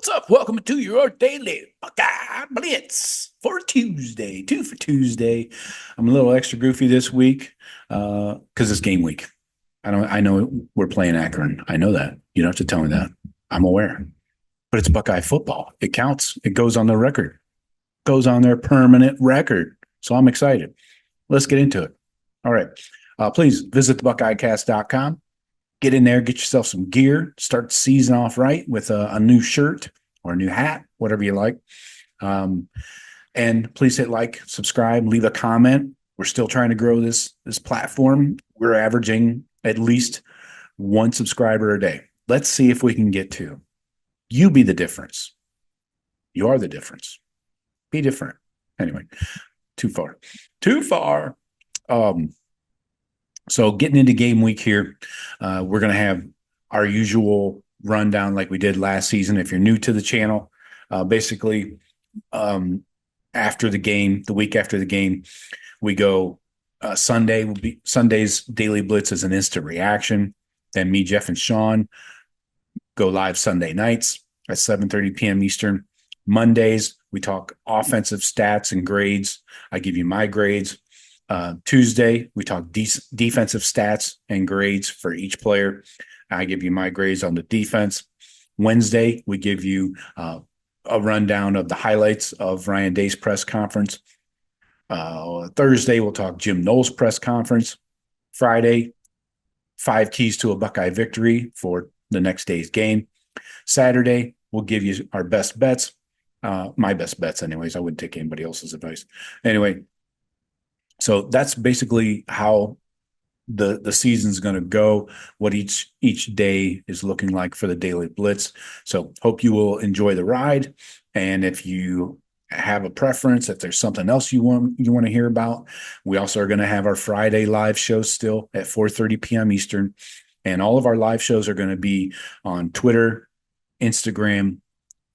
What's up? Welcome to your Daily Buckeye Blitz for Tuesday, 2 for Tuesday. I'm a little extra goofy this week because it's game week. I know we're playing Akron. I know that. You don't have to tell me that. I'm aware. But it's Buckeye football. It counts. It goes on their record. Goes on their permanent record. So I'm excited. Let's get into it. All right. Please visit thebuckeyecast.com. Get in there, get yourself some gear, start the season off right with a new shirt or a new hat, whatever you like. And please hit like, subscribe, leave a comment. We're still trying to grow this platform. We're averaging at least one subscriber a day. Let's see if we can get two. You be the difference. You are the difference. Be different. Anyway, too far. Too far. So getting into game week here, we're going to have our usual rundown like we did last season. If you're new to the channel, basically after the game, the week after the game, we go Sunday will be Sunday's Daily Blitz as an instant reaction. Then me, Jeff, and Sean go live Sunday nights at 7:30 p.m. Eastern. Mondays, we talk offensive stats and grades. I give you my grades. Tuesday, we talk defensive stats and grades for each player. I give you my grades on the defense. Wednesday, we give you a rundown of the highlights of Ryan Day's press conference. Thursday, we'll talk Jim Knowles' press conference. Friday, 5 keys to a Buckeye victory for the next day's game. Saturday, we'll give you our best bets. My best bets, anyways. I wouldn't take anybody else's advice. Anyway, so that's basically how the season's going to go, what each day is looking like for the Daily Blitz. So hope you will enjoy the ride. And if you have a preference, if there's something else you want to hear about, we also are going to have our Friday live show still at 4:30 p.m. Eastern. And all of our live shows are going to be on Twitter, Instagram,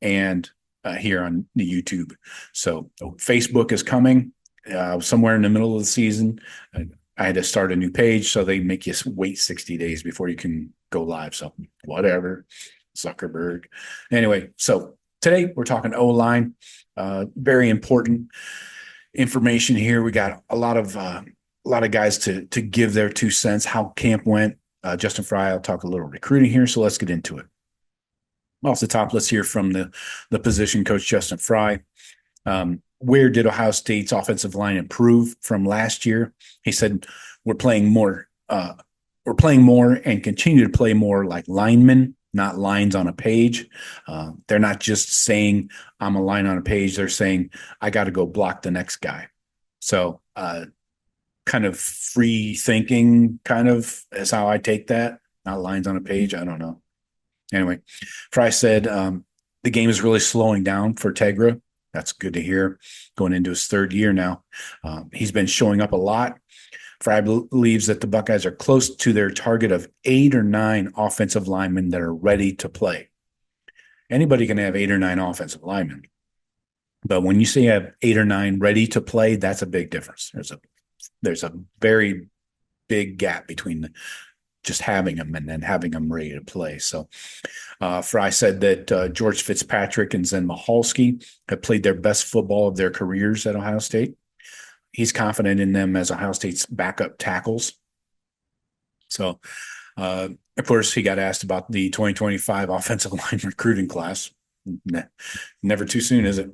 and here on the YouTube. So Facebook is coming. Somewhere in the middle of the season, I had to start a new page, so they make you wait 60 days before you can go live. So whatever, Zuckerberg. Anyway, so today we're talking O-line. Very important information here. We got a lot of guys to give their 2 cents. How camp went. Justin Frye. I'll talk a little recruiting here. So let's get into it. Off the top, let's hear from the position coach, Justin Frye. Where did Ohio State's offensive line improve from last year? He said, we're playing more and continue to play more like linemen, not lines on a page. They're not just saying I'm a line on a page. They're saying I got to go block the next guy. So kind of free thinking kind of is how I take that. Not lines on a page. I don't know. Anyway, Frye said the game is really slowing down for Tegra. That's good to hear. Going into his 3rd year now. He's been showing up a lot. Frye believes that the Buckeyes are close to their target of 8 or 9 offensive linemen that are ready to play. Anybody can have 8 or 9 offensive linemen. But when you say you have 8 or 9 ready to play, that's a big difference. There's a very big gap between just having them and then having them ready to play. So Frye said that George Fitzpatrick and Zen Michalski have played their best football of their careers at Ohio State. He's confident in them as Ohio State's backup tackles. So, of course, he got asked about the 2025 offensive line recruiting class. Never too soon, is it?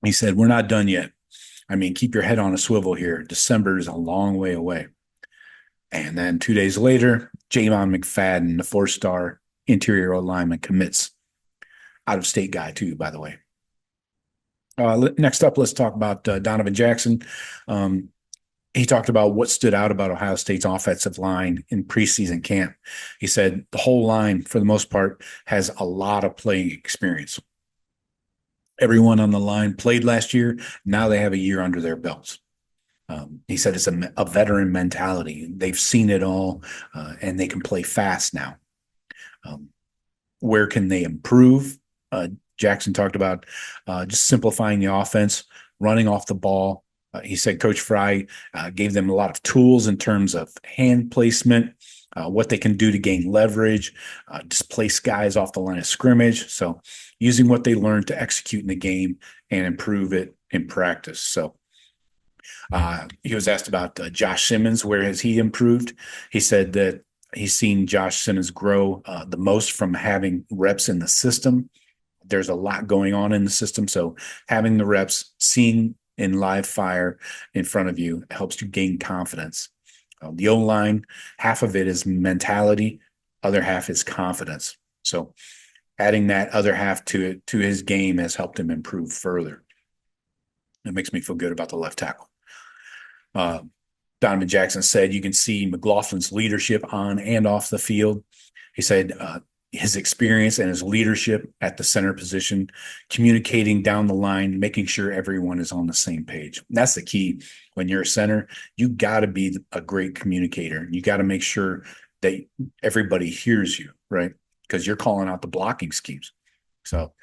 He said, we're not done yet. I mean, keep your head on a swivel here. December is a long way away. And then 2 days later, Javon McFadden, the 4-star interior lineman, commits. Out-of-state guy, too, by the way. Next up, let's talk about Donovan Jackson. He talked about what stood out about Ohio State's offensive line in preseason camp. He said the whole line, for the most part, has a lot of playing experience. Everyone on the line played last year. Now they have a year under their belts. He said it's a veteran mentality. They've seen it all, and they can play fast now. Where can they improve? Jackson talked about just simplifying the offense, running off the ball, He said Coach Frye gave them a lot of tools in terms of hand placement, what they can do to gain leverage, displace guys off the line of scrimmage. So using what they learned to execute in the game and improve it in practice. So he was asked about Josh Simmons. Where has he improved? He said that he's seen Josh Simmons grow the most from having reps in the system. There's a lot going on in the system. So having the reps, seeing in live fire in front of you helps you gain confidence. The O-line, half of it is mentality, other half is confidence. So adding that other half to his game has helped him improve further. It makes me feel good about the left tackle. Donovan Jackson said you can see McLaughlin's leadership on and off the field. He said his experience and his leadership at the center position, communicating down the line, making sure everyone is on the same page. And that's the key. When you're a center, you got to be a great communicator. You got to make sure that everybody hears you, right? Because you're calling out the blocking schemes. So,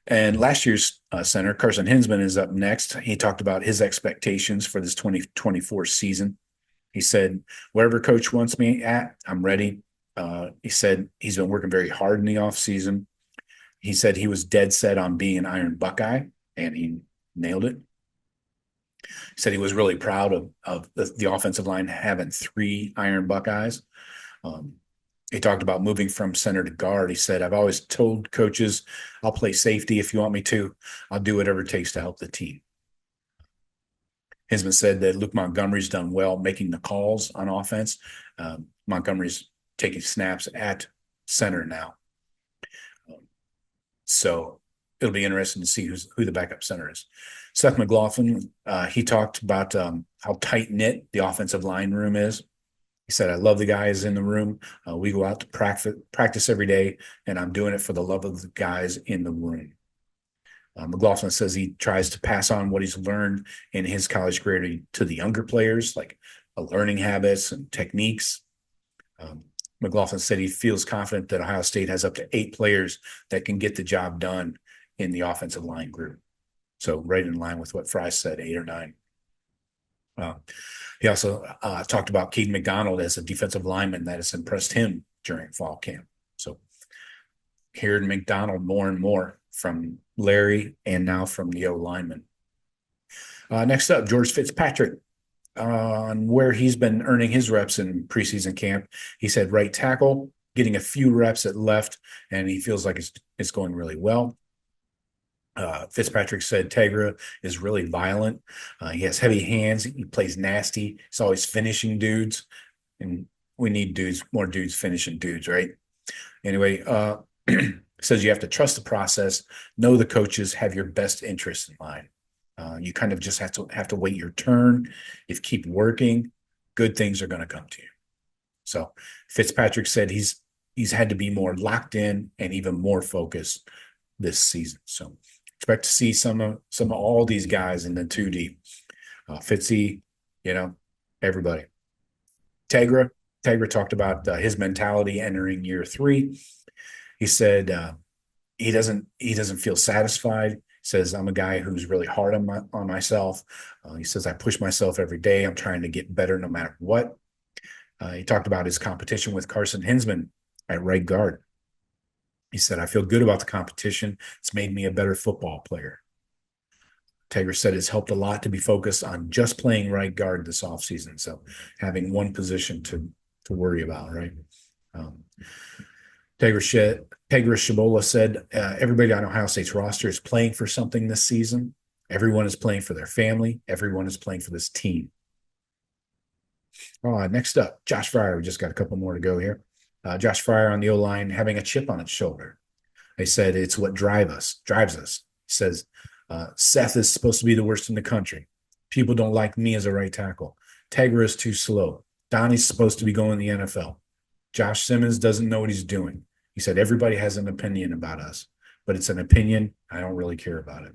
and last year's center, Carson Hinsman, is up next. He talked about his expectations for this 2024 season. He said, wherever coach wants me at, I'm ready. He said he's been working very hard in the offseason. He said he was dead set on being an Iron Buckeye, and he nailed it. He said he was really proud of the offensive line having 3 Iron Buckeyes. He talked about moving from center to guard. He said, I've always told coaches, I'll play safety if you want me to. I'll do whatever it takes to help the team. Hinsman said that Luke Montgomery's done well making the calls on offense. Montgomery's taking snaps at center now. So it'll be interesting to see who the backup center is. Seth McLaughlin, he talked about how tight-knit the offensive line room is. He said, I love the guys in the room. We go out to practice every day, and I'm doing it for the love of the guys in the room. McLaughlin says he tries to pass on what he's learned in his college career to the younger players, like learning habits and techniques. McLaughlin said he feels confident that Ohio State has up to 8 players that can get the job done in the offensive line group. So right in line with what Frye said, 8 or 9. He also talked about Caden McDonald as a defensive lineman that has impressed him during fall camp. So hearing McDonald more and more from Larry and now from the O-lineman. Next up, George Fitzpatrick. On where he's been earning his reps in preseason camp. He said right tackle, getting a few reps at left, and he feels like it's going really well. Fitzpatrick said Tegra is really violent. He has heavy hands. He plays nasty. He's always finishing dudes, and we need more dudes finishing dudes, right? Anyway, says you have to trust the process, know the coaches, have your best interests in mind. You kind of just have to wait your turn. If you keep working, good things are going to come to you. So Fitzpatrick said he's had to be more locked in and even more focused this season. So expect to see some of all these guys in the 2D. Fitzy, everybody. Tegra talked about his mentality entering year 3. He said he doesn't feel satisfied. Says, I'm a guy who's really hard on myself. He says, I push myself every day. I'm trying to get better no matter what. He talked about his competition with Carson Hinsman at right guard. He said, I feel good about the competition. It's made me a better football player. Tegra said it's helped a lot to be focused on just playing right guard this offseason. So having one position to worry about, right? Tegra Tshabola said, everybody on Ohio State's roster is playing for something this season. Everyone is playing for their family. Everyone is playing for this team. Next up, Josh Frye. We just got a couple more to go here. Josh Frye on the O-line having a chip on his shoulder. They said it's what drives us. He says, Seth is supposed to be the worst in the country. People don't like me as a right tackle. Tegra is too slow. Donnie's supposed to be going to the NFL. Josh Simmons doesn't know what he's doing. He said, everybody has an opinion about us, but it's an opinion. I don't really care about it.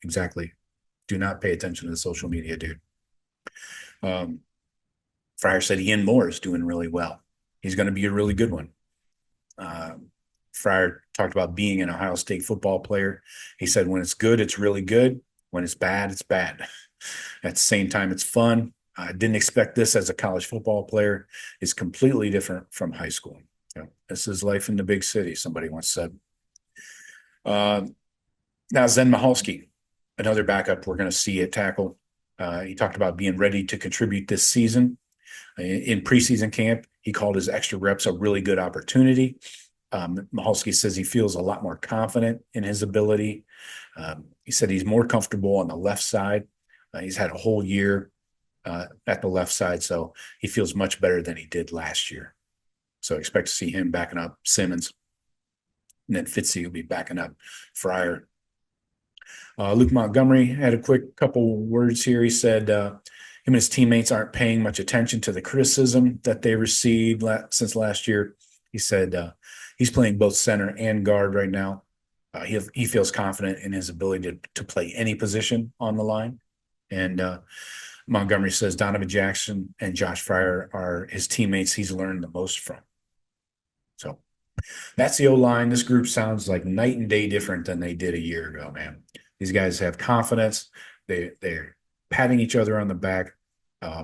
Exactly. Do not pay attention to the social media, dude. Fryer said Ian Moore is doing really well. He's going to be a really good one. Fryer talked about being an Ohio State football player. He said, when it's good, it's really good. When it's bad, it's bad. At the same time, it's fun. I didn't expect this as a college football player. It's completely different from high school. This is life in the big city, somebody once said. Uh, Now, Zen Mahalski, another backup we're going to see at tackle. He talked about being ready to contribute this season. In preseason camp, he called his extra reps a really good opportunity. Mahalski says he feels a lot more confident in his ability. He said he's more comfortable on the left side. He's had a whole year at the left side, so he feels much better than he did last year. So expect to see him backing up Simmons. And then Fitzy will be backing up Fryer. Luke Montgomery had a quick couple words here. He said him and his teammates aren't paying much attention to the criticism that they received since last year. He said he's playing both center and guard right now. He feels confident in his ability to play any position on the line. And Montgomery says Donovan Jackson and Josh Fryer are his teammates he's learned the most from. So that's the O-line. This group sounds like night and day different than they did a year ago, man. These guys have confidence. They're patting each other on the back,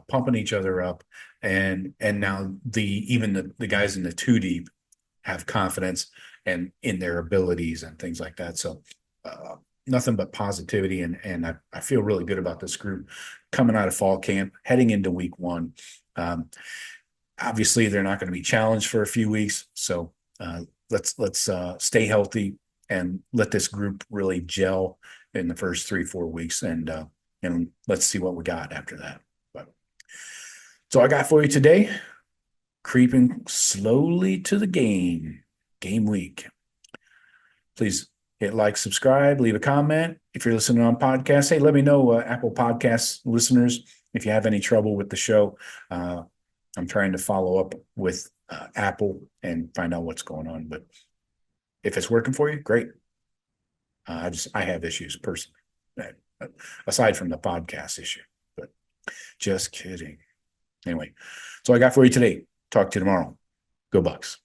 pumping each other up, and now even the guys in the two deep have confidence and in their abilities and things like that. So nothing but positivity, and I feel really good about this group coming out of fall camp, heading into week one. Obviously, they're not going to be challenged for a few weeks, so let's stay healthy and let this group really gel in the first 3-4 weeks, and let's see what we got after that. But so I got for you today, creeping slowly to the game week. Please hit like, subscribe, leave a comment. If you're listening on podcasts, hey, let me know, Apple Podcasts listeners, if you have any trouble with the show. I'm trying to follow up with Apple and find out what's going on. But if it's working for you, great. I have issues personally, aside from the podcast issue. But just kidding. Anyway, so I got for you today. Talk to you tomorrow. Go Bucks.